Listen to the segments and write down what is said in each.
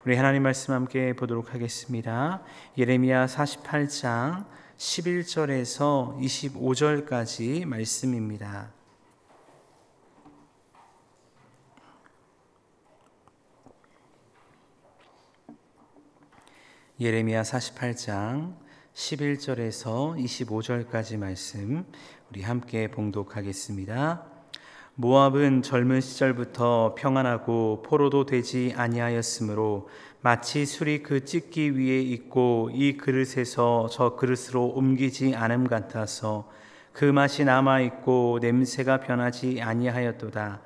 우리 하나님 말씀 함께 보도록 하겠습니다. 예레미야 48장 11절에서 25절까지 말씀입니다. 예레미야 48장 11절에서 25절까지 말씀 우리 함께 봉독하겠습니다. 모압은 젊은 시절부터 평안하고 포로도 되지 아니하였으므로 마치 술이 그 찢기 위에 있고 이 그릇에서 저 그릇으로 옮기지 않음 같아서 그 맛이 남아있고 냄새가 변하지 아니하였도다.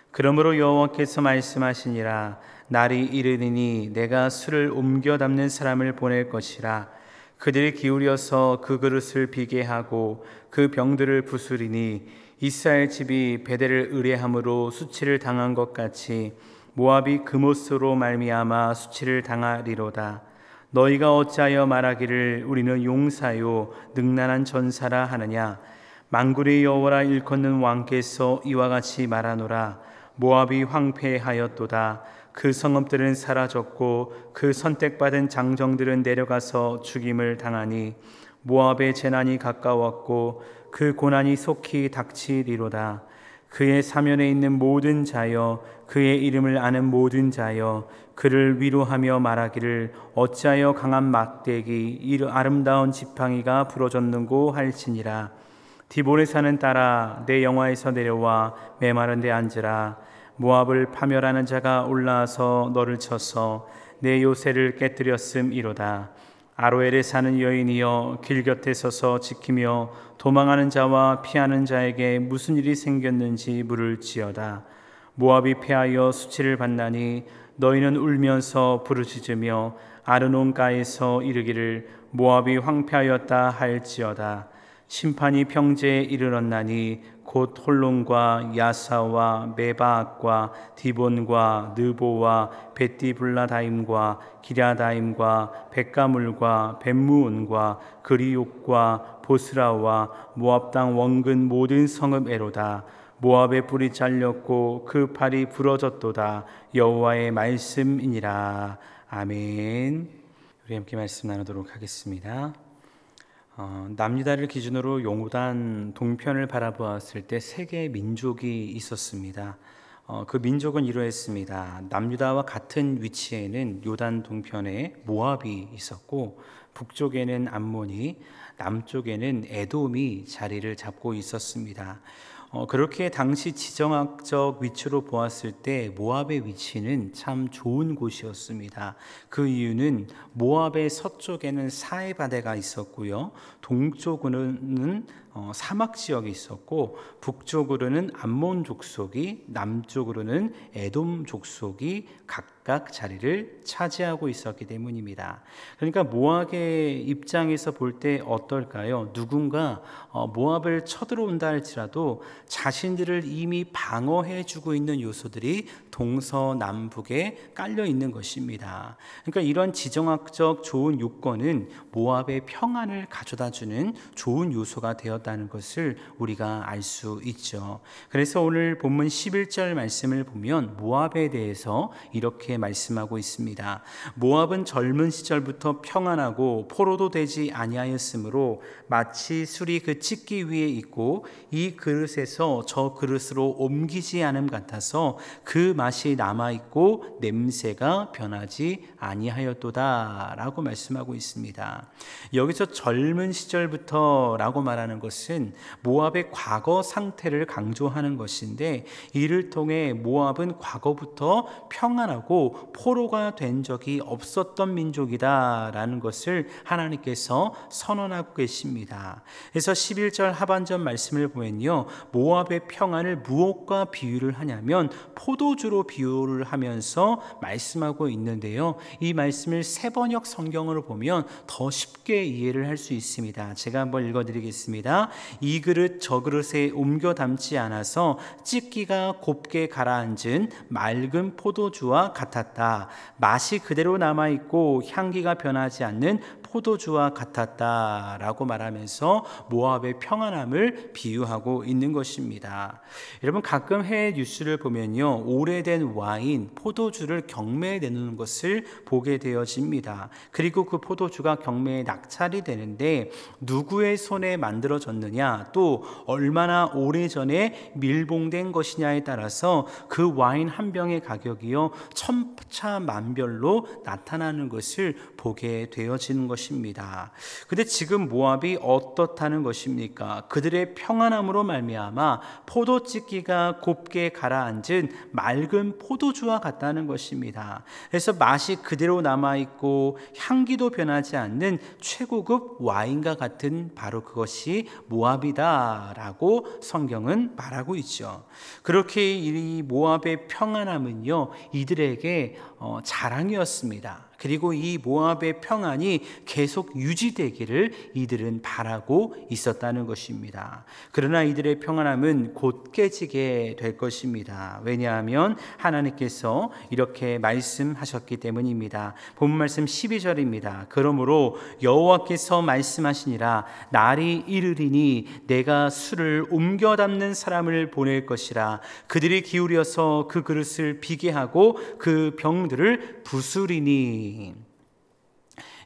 그러므로 여호와께서 말씀하시니라. 날이 이르리니 내가 술을 옮겨 담는 사람을 보낼 것이라. 그들이 기울여서 그 그릇을 비게 하고 그 병들을 부수리니 이스라엘 집이 베델을 의뢰함으로 수치를 당한 것 같이 모압이 그못으로 말미암아 수치를 당하리로다. 너희가 어찌하여 말하기를 우리는 용사요 능란한 전사라 하느냐. 만군의 여호와라 일컫는 왕께서 이와 같이 말하노라. 모압이 황폐하였도다. 그 성읍들은 사라졌고 그 선택받은 장정들은 내려가서 죽임을 당하니 모압의 재난이 가까웠고 그 고난이 속히 닥치리로다. 그의 사면에 있는 모든 자여 그의 이름을 아는 모든 자여 그를 위로하며 말하기를 어찌하여 강한 막대기 아름다운 지팡이가 부러졌는고 할지니라. 디볼에 사는 딸아 내 영화에서 내려와 메마른 데 앉으라. 모압을 파멸하는 자가 올라와서 너를 쳐서 내 요새를 깨뜨렸음이로다. 아로엘에 사는 여인이여 길 곁에 서서 지키며 도망하는 자와 피하는 자에게 무슨 일이 생겼는지 물을지어다. 모압이 패하여 수치를 받나니 너희는 울면서 부르짖으며 아르논가에서 이르기를 모압이 황폐하였다 할지어다. 심판이 평지에 이르렀나니 곧 홀론과 야사와 메바악과 디본과 느보와 벳디블라다임과 기랴다임과 벳가물과 벳무온과 그리옥과 보스라와 모압 땅 원근 모든 성읍에로다. 모압의 뿔이 잘렸고 그 팔이 부러졌도다. 여호와의 말씀이니라. 아멘. 우리 함께 말씀 나누도록 하겠습니다. 남유다를 기준으로 요단 동편을 바라보았을 때 세 개의 민족이 있었습니다. 그 민족은 이러했습니다. 남유다와 같은 위치에는 요단 동편에 모압이 있었고 북쪽에는 암몬이, 남쪽에는 에돔이 자리를 잡고 있었습니다. 그렇게 당시 지정학적 위치로 보았을 때 모압의 위치는 참 좋은 곳이었습니다. 그 이유는 모압의 서쪽에는 사해바데가 있었고요, 동쪽으로는 사막 지역이 있었고 북쪽으로는 암몬 족속이, 남쪽으로는 에돔 족속이 각각 자리를 차지하고 있었기 때문입니다. 그러니까 모압의 입장에서 볼 때 어떨까요? 누군가 모압을 쳐들어온다 할지라도 자신들을 이미 방어해주고 있는 요소들이 동서남북에 깔려 있는 것입니다. 그러니까 이런 지정학적 좋은 요건은 모압의 평안을 가져다주는 좋은 요소가 되었다는 것을 우리가 알 수 있죠. 그래서 오늘 본문 11절 말씀을 보면 모압에 대해서 이렇게 말씀하고 있습니다. 모압은 젊은 시절부터 평안하고 포로도 되지 아니하였으므로 마치 술이 그 찢기 위에 있고 이 그릇에서 저 그릇으로 옮기지 않음 같아서 그 맛이 남아있고 냄새가 변하지 아니하였도다 라고 말씀하고 있습니다. 여기서 젊은 시절부터 라고 말하는 것은 모압의 과거 상태를 강조하는 것인데, 이를 통해 모압은 과거부터 평안하고 포로가 된 적이 없었던 민족이다 라는 것을 하나님께서 선언하고 계십니다. 그래서 11절 하반절 말씀을 보면요, 모압의 평안을 무엇과 비유를 하냐면 포도주로 비유를 하면서 말씀하고 있는데요, 이 말씀을 세번역 성경으로 보면 더 쉽게 이해를 할 수 있습니다. 제가 한번 읽어드리겠습니다. 이 그릇 저 그릇에 옮겨 담지 않아서 찢기가 곱게 가라앉은 맑은 포도주와 같았다. 맛이 그대로 남아있고 향기가 변하지 않는 포도주와 같았다라고 말하면서 모압의 평안함을 비유하고 있는 것입니다. 여러분, 가끔 해외 뉴스를 보면요, 오래된 와인, 포도주를 경매에 내놓는 것을 보게 되어집니다. 그리고 그 포도주가 경매에 낙찰이 되는데 누구의 손에 만들어졌느냐, 또 얼마나 오래전에 밀봉된 것이냐에 따라서 그 와인 한 병의 가격이요 천차만별로 나타나는 것을 보게 되어지는 것입니다. 근데 지금 모압이 어떻다는 것입니까? 그들의 평안함으로 말미암아 포도찢기가 곱게 가라앉은 맑은 포도주와 같다는 것입니다. 그래서 맛이 그대로 남아있고 향기도 변하지 않는 최고급 와인과 같은 바로 그것이 모압이다라고 성경은 말하고 있죠. 그렇게 이 모압의 평안함은요, 이들에게 자랑이었습니다. 그리고 이 모압의 평안이 계속 유지되기를 이들은 바라고 있었다는 것입니다. 그러나 이들의 평안함은 곧 깨지게 될 것입니다. 왜냐하면 하나님께서 이렇게 말씀하셨기 때문입니다. 본문 말씀 12절입니다. 그러므로 여호와께서 말씀하시니라, 날이 이르리니 내가 술을 옮겨 담는 사람을 보낼 것이라. 그들이 기울여서 그 그릇을 비게 하고 그 병들을 부수리니.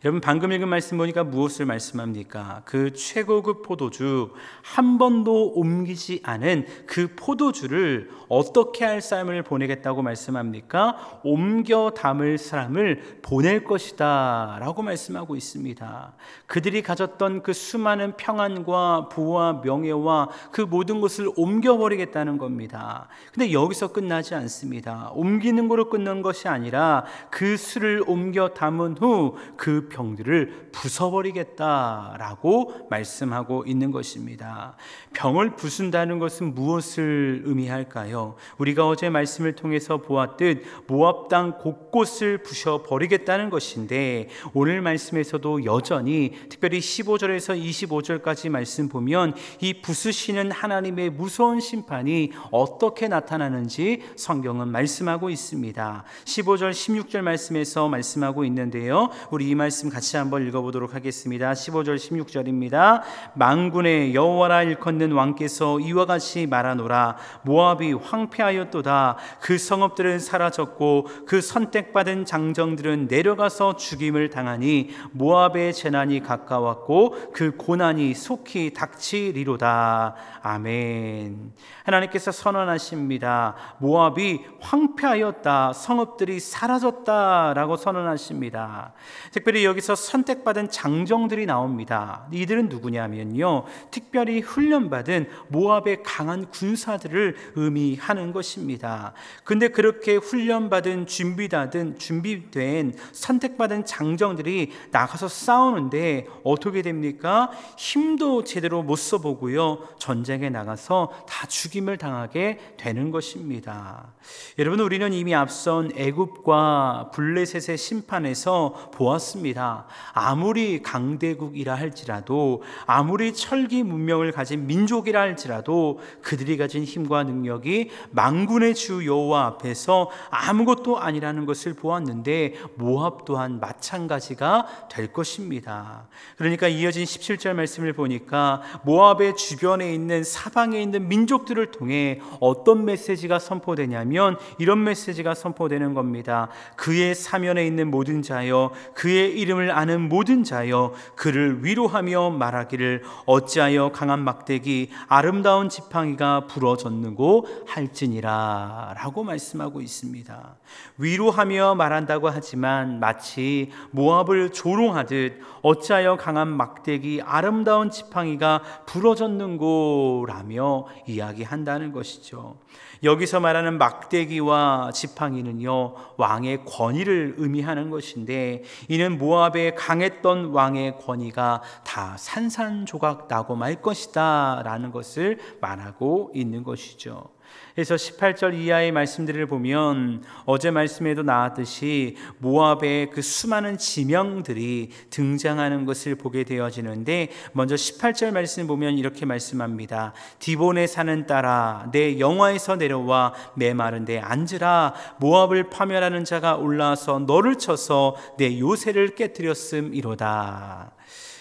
여러분, 방금 읽은 말씀 보니까 무엇을 말씀합니까? 그 최고급 포도주, 한 번도 옮기지 않은 그 포도주를 어떻게 할 사람을 보내겠다고 말씀합니까? 옮겨 담을 사람을 보낼 것이다 라고 말씀하고 있습니다. 그들이 가졌던 그 수많은 평안과 부와 명예와 그 모든 것을 옮겨버리겠다는 겁니다. 근데 여기서 끝나지 않습니다. 옮기는 거로 끝난 것이 아니라 그 술을 옮겨 담은 후 그 병들을 부숴버리겠다라고 말씀하고 있는 것입니다. 병을 부순다는 것은 무엇을 의미할까요? 우리가 어제 말씀을 통해서 보았듯 모압 땅 곳곳을 부셔버리겠다는 것인데, 오늘 말씀에서도 여전히 특별히 15절에서 25절까지 말씀 보면 이 부수시는 하나님의 무서운 심판이 어떻게 나타나는지 성경은 말씀하고 있습니다. 15절 16절 말씀에서 말씀하고 있는데요, 우리 이 말씀 같이 한번 읽어보도록 하겠습니다. 15절 16절입니다. 만군의 여호와라 일컫는 왕께서 이와 같이 말하노라. 모압이 황폐하였도다. 그 성읍들은 사라졌고 그 선택받은 장정들은 내려가서 죽임을 당하니 모압의 재난이 가까웠고 그 고난이 속히 닥치리로다. 아멘. 하나님께서 선언하십니다. 모압이 황폐하였다, 성읍들이 사라졌다라고 선언하십니다. 특별히 여기서 선택받은 장정들이 나옵니다. 이들은 누구냐면요, 특별히 훈련받은 모압의 강한 군사들을 의미하는 것입니다. 근데 그렇게 훈련받은 준비된 선택받은 장정들이 나가서 싸우는데 어떻게 됩니까? 힘도 제대로 못 써보고요, 전쟁에 나가서 다 죽임을 당하게 되는 것입니다. 여러분, 우리는 이미 앞선 애굽과 블레셋의 심판에서 보았습니다. 아무리 강대국이라 할지라도, 아무리 철기 문명을 가진 민족이라 할지라도 그들이 가진 힘과 능력이 만군의 주 여호와 앞에서 아무것도 아니라는 것을 보았는데, 모압 또한 마찬가지가 될 것입니다. 그러니까 이어진 17절 말씀을 보니까 모압의 주변에 있는 사방에 있는 민족들을 통해 어떤 메시지가 선포되냐면 이런 메시지가 선포되는 겁니다. 그의 사면에 있는 모든 자여, 그의 이름을 아는 모든 자여, 그를 위로하며 말하기를 어찌하여 강한 막대기 아름다운 지팡이가 부러졌는고 할지니라 라고 말씀하고 있습니다. 위로하며 말한다고 하지만 마치 모압을 조롱하듯 어찌하여 강한 막대기 아름다운 지팡이가 부러졌는고 라며 이야기한다는 것이죠. 여기서 말하는 막대기와 지팡이는요, 왕의 권위를 의미하는 것인데, 이는 모압에 강했던 왕의 권위가 다 산산조각 나고 말 것이다 라는 것을 말하고 있는 것이죠. 그래서 18절 이하의 말씀들을 보면 어제 말씀에도 나왔듯이 모압의 그 수많은 지명들이 등장하는 것을 보게 되어지는데, 먼저 18절 말씀을 보면 이렇게 말씀합니다. 디본에 사는 딸아, 내 영화에서 내려와 메마른 데 앉으라. 모압을 파멸하는 자가 올라와서 너를 쳐서 내 요새를 깨뜨렸음이로다.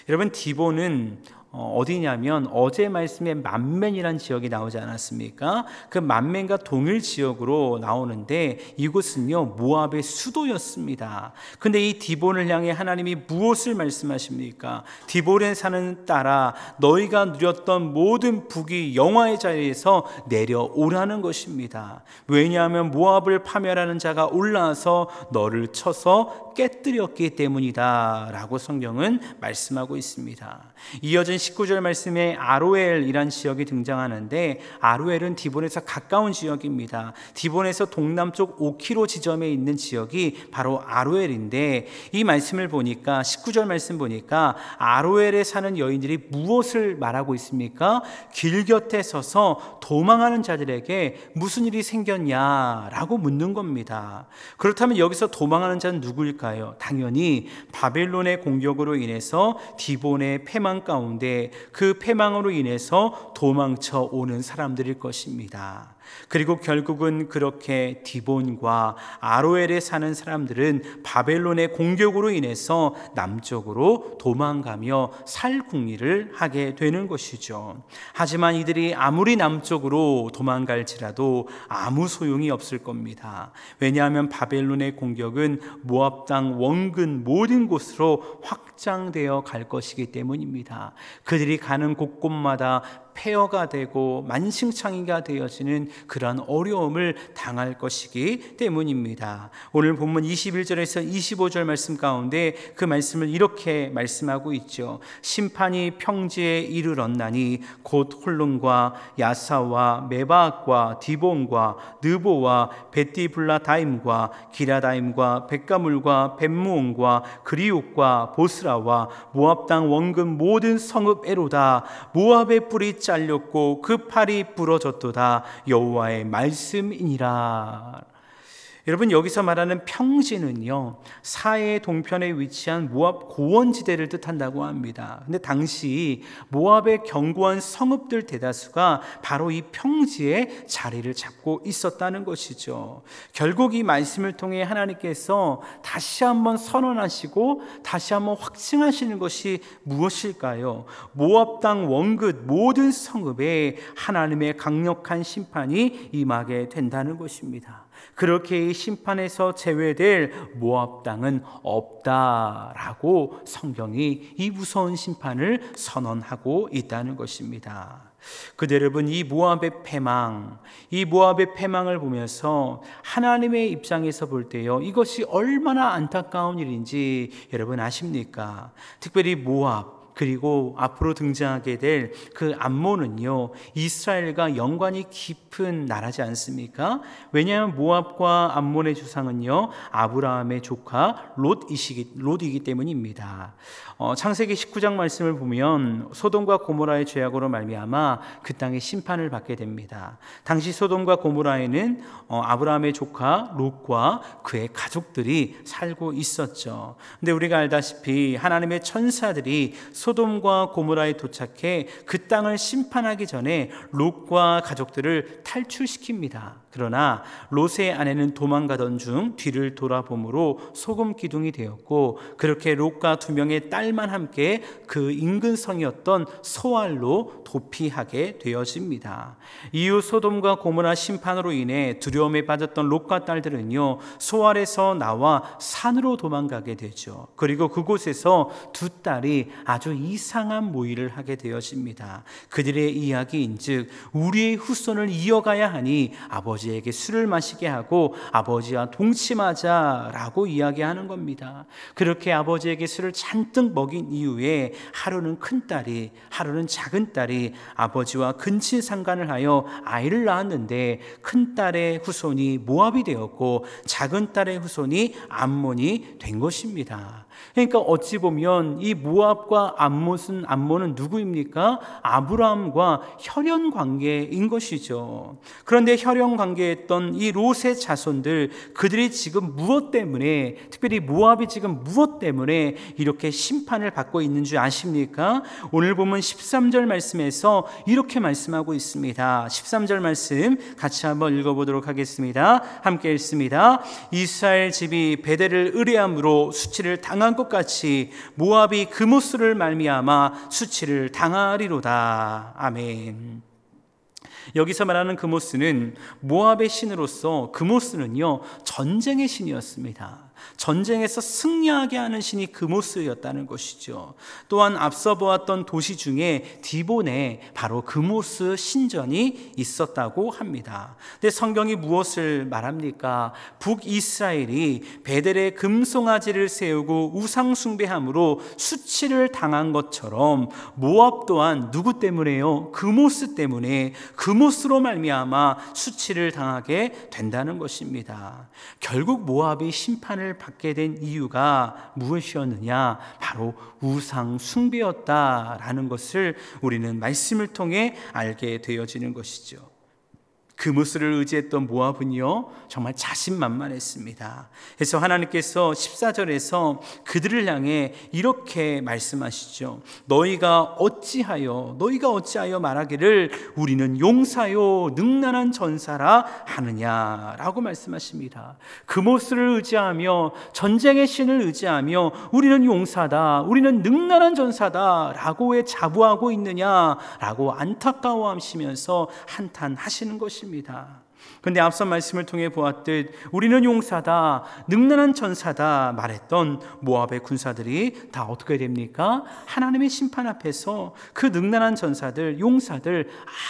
여러분, 디본은 어디냐면 어제 말씀에 만멘이라는 지역이 나오지 않았습니까? 그 만멘과 동일 지역으로 나오는데 이곳은요 모압의 수도였습니다. 근데 이 디본을 향해 하나님이 무엇을 말씀하십니까? 디본에 사는 딸아, 너희가 누렸던 모든 북이 영화의 자리에서 내려오라는 것입니다. 왜냐하면 모압을 파멸하는 자가 올라와서 너를 쳐서 깨뜨렸기 때문이다 라고 성경은 말씀하고 있습니다. 이어진 19절 말씀에 아로엘이란 지역이 등장하는데, 아로엘은 디본에서 가까운 지역입니다. 디본에서 동남쪽 5km 지점에 있는 지역이 바로 아로엘인데, 이 말씀을 보니까 19절 말씀 보니까 아로엘에 사는 여인들이 무엇을 말하고 있습니까? 길 곁에 서서 도망하는 자들에게 무슨 일이 생겼냐라고 묻는 겁니다. 그렇다면 여기서 도망하는 자는 누구일까요? 당연히 바벨론의 공격으로 인해서 디본의 패망 가운데 그 패망으로 인해서 도망쳐 오는 사람들일 것입니다. 그리고 결국은 그렇게 디본과 아로엘에 사는 사람들은 바벨론의 공격으로 인해서 남쪽으로 도망가며 살궁리를 하게 되는 것이죠. 하지만 이들이 아무리 남쪽으로 도망갈지라도 아무 소용이 없을 겁니다. 왜냐하면 바벨론의 공격은 모압 땅 원근 모든 곳으로 확장되어 갈 것이기 때문입니다. 그들이 가는 곳곳마다 폐허가 되고 만신창이가 되어지는 그러한 어려움을 당할 것이기 때문입니다. 오늘 본문 21절에서 25절 말씀 가운데 그 말씀을 이렇게 말씀하고 있죠. 심판이 평지에 이르렀나니 곧 홀론과 야사와 메바악과 디본과 느보와 베티블라다임과 기라다임과 벳가물과 벳무온과 그리옥과 보스라와 모압 땅 원근 모든 성읍 에로다. 모압의 뿔이 잘렸고 그 팔이 부러졌도다. 여호와의 말씀이니라. 여러분, 여기서 말하는 평지는요 사해 동편에 위치한 모압 고원지대를 뜻한다고 합니다. 근데 당시 모압의 견고한 성읍들 대다수가 바로 이 평지에 자리를 잡고 있었다는 것이죠. 결국 이 말씀을 통해 하나님께서 다시 한번 선언하시고 다시 한번 확증하시는 것이 무엇일까요? 모압 땅 원긋 모든 성읍에 하나님의 강력한 심판이 임하게 된다는 것입니다. 그렇게 이 심판에서 제외될 모압 땅은 없다라고 성경이 이 무서운 심판을 선언하고 있다는 것입니다. 여러분, 이 모압의 패망을 보면서 하나님의 입장에서 볼 때요 이것이 얼마나 안타까운 일인지 여러분 아십니까? 특별히 모압 그리고 앞으로 등장하게 될 그 암몬은요 이스라엘과 연관이 깊은 나라지 않습니까? 왜냐하면 모압과 암몬의 주상은요 아브라함의 조카 롯이기 때문입니다. 창세기 19장 말씀을 보면 소돔과 고모라의 죄악으로 말미암아 그 땅에 심판을 받게 됩니다. 당시 소돔과 고모라에는 아브라함의 조카 롯과 그의 가족들이 살고 있었죠. 근데 우리가 알다시피 하나님의 천사들이 소돔과 고모라에 도착해 그 땅을 심판하기 전에 롯과 가족들을 탈출시킵니다. 그러나 롯의 아내는 도망가던 중 뒤를 돌아보므로 소금 기둥이 되었고, 그렇게 롯과 두 명의 딸만 함께 그 인근 성이었던 소알로 도피하게 되어집니다. 이후 소돔과 고모라 심판으로 인해 두려움에 빠졌던 롯과 딸들은요 소알에서 나와 산으로 도망가게 되죠. 그리고 그곳에서 두 딸이 아주 이상한 모의를 하게 되어집니다. 그들의 이야기인즉 우리의 후손을 이어가야 하니 아버지에게 술을 마시게 하고 아버지와 동침하자라고 이야기하는 겁니다. 그렇게 아버지에게 술을 잔뜩 먹인 이후에 하루는 큰딸이 하루는 작은딸이 아버지와 근친상간을 하여 아이를 낳았는데, 큰딸의 후손이 모압이 되었고 작은딸의 후손이 암몬이 된 것입니다. 그러니까 어찌 보면 이 모압과 암몬은 누구입니까? 아브라함과 혈연 관계인 것이죠. 그런데 혈연 관계했던 이 롯의 자손들, 그들이 지금 무엇 때문에, 특별히 모압이 지금 무엇 때문에 이렇게 심판을 받고 있는 줄 아십니까? 오늘 보면 13절 말씀에서 이렇게 말씀하고 있습니다. 13절 말씀 같이 한번 읽어보도록 하겠습니다. 함께 읽습니다. 이스라엘 집이 베델을 의뢰함으로 수치를 당한 것 같이 모압이 그모스를 말미암아 수치를 당하리로다. 아멘. 여기서 말하는 그모스는 모압의 신으로서, 그모스는요 전쟁의 신이었습니다. 전쟁에서 승리하게 하는 신이 그모스였다는 것이죠. 또한 앞서 보았던 도시 중에 디본에 바로 그모스 신전이 있었다고 합니다. 근데 성경이 무엇을 말합니까? 북이스라엘이 베델에 금송아지를 세우고 우상 숭배함으로 수치를 당한 것처럼 모압 또한 누구 때문에요? 그모스 때문에, 그모스로 말미암아 수치를 당하게 된다는 것입니다. 결국 모압이 심판을 받게 된 이유가 무엇이었느냐? 바로 우상 숭배였다라는 것을 우리는 말씀을 통해 알게 되어지는 것이죠. 그모스를 의지했던 모압은요 정말 자신만만했습니다. 그래서 하나님께서 14절에서 그들을 향해 이렇게 말씀하시죠. 너희가 어찌하여 말하기를 우리는 용사요 능란한 전사라 하느냐라고 말씀하십니다. 그모스를 의지하며, 전쟁의 신을 의지하며 우리는 용사다, 우리는 능란한 전사다 라고 왜 자부하고 있느냐라고 안타까워하시면서 한탄하시는 것입니다. 그런데 앞서 말씀을 통해 보았듯 우리는 용사다, 능란한 전사다 말했던 모압의 군사들이 다 어떻게 됩니까? 하나님의 심판 앞에서 그 능란한 전사들, 용사들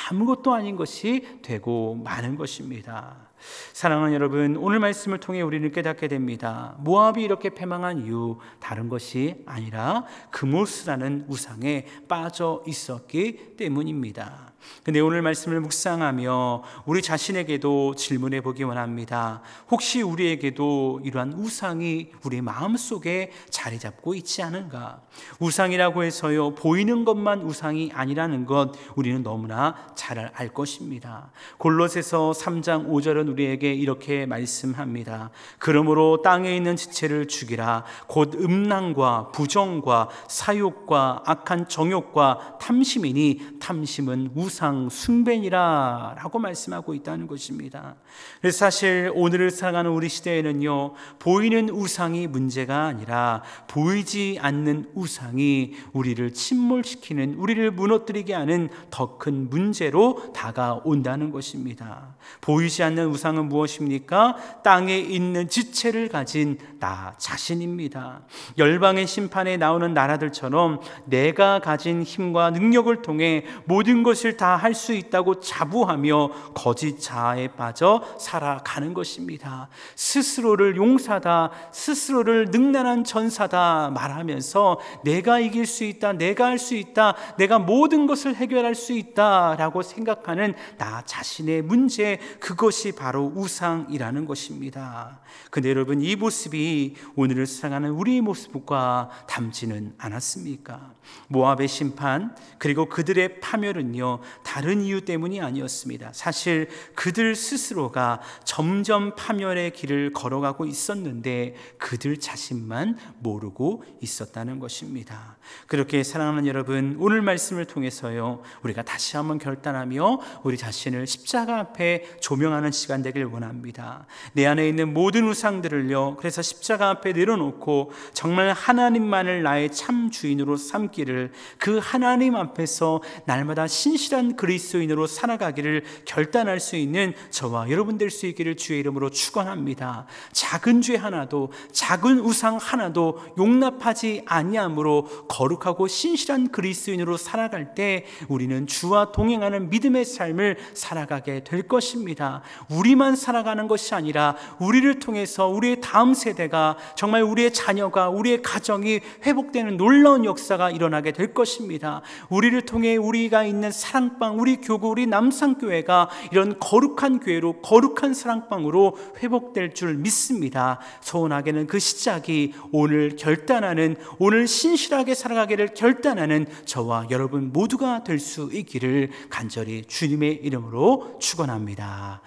아무것도 아닌 것이 되고 마는 것입니다. 사랑하는 여러분, 오늘 말씀을 통해 우리는 깨닫게 됩니다. 모압이 이렇게 패망한 이유, 다른 것이 아니라 그모스라는 우상에 빠져 있었기 때문입니다. 근데 오늘 말씀을 묵상하며 우리 자신에게도 질문해 보기 원합니다. 혹시 우리에게도 이러한 우상이 우리 마음속에 자리 잡고 있지 않은가? 우상이라고 해서요 보이는 것만 우상이 아니라는 것 우리는 너무나 잘 알 것입니다. 골로새서 3장 5절은 우리에게 이렇게 말씀합니다. 그러므로 땅에 있는 지체를 죽이라. 곧 음란과 부정과 사욕과 악한 정욕과 탐심이니 탐심은 우상 숭배니라 라고 말씀하고 있다는 것입니다. 그래서 사실 오늘을 살아가는 우리 시대에는요 보이는 우상이 문제가 아니라 보이지 않는 우상이 우리를 침몰시키는, 우리를 무너뜨리게 하는 더 큰 문제로 다가온다는 것입니다. 보이지 않는 우상은 무엇입니까? 땅에 있는 지체를 가진 나 자신입니다. 열방의 심판에 나오는 나라들처럼 내가 가진 힘과 능력을 통해 모든 것을 다 할 수 있다고 자부하며 거짓 자아에 빠져 살아가는 것입니다. 스스로를 용사다, 스스로를 능란한 전사다 말하면서 내가 이길 수 있다, 내가 할 수 있다, 내가 모든 것을 해결할 수 있다라고 생각하는 나 자신의 문제, 그것이 바로 우상이라는 것입니다. 근데 여러분, 이 모습이 오늘을 살아가는 우리의 모습과 닮지는 않았습니까? 모압의 심판 그리고 그들의 파멸은요 다른 이유 때문이 아니었습니다. 사실 그들 스스로가 점점 파멸의 길을 걸어가고 있었는데 그들 자신만 모르고 있었다는 것입니다. 그렇게 사랑하는 여러분, 오늘 말씀을 통해서요 우리가 다시 한번 결단하며 우리 자신을 십자가 앞에 조명하는 시간 되길 원합니다. 내 안에 있는 모든 우상들을요 그래서 십자가 앞에 내려놓고 정말 하나님만을 나의 참 주인으로 삼기를, 그 하나님 앞에서 날마다 신실한 그리스도인으로 살아가기를 결단할 수 있는 저와 여러분 될 수 있기를 주의 이름으로 축원합니다. 작은 죄 하나도, 작은 우상 하나도 용납하지 아니함으로 거룩하고 신실한 그리스도인으로 살아갈 때 우리는 주와 동행하는 믿음의 삶을 살아가게 될 것입니다. 우리만 살아가는 것이 아니라 우리를 통해서 우리의 다음 세대가, 정말 우리의 자녀가, 우리의 가정이 회복되는 놀라운 역사가 일어나게 될 것입니다. 우리를 통해 우리가 있는 사랑 사랑방, 우리 교구, 우리 남산교회가 이런 거룩한 교회로, 거룩한 사랑방으로 회복될 줄 믿습니다. 소원하게는 그 시작이 오늘 결단하는, 오늘 신실하게 살아가기를 결단하는 저와 여러분 모두가 될 수 있기를 간절히 주님의 이름으로 축원합니다.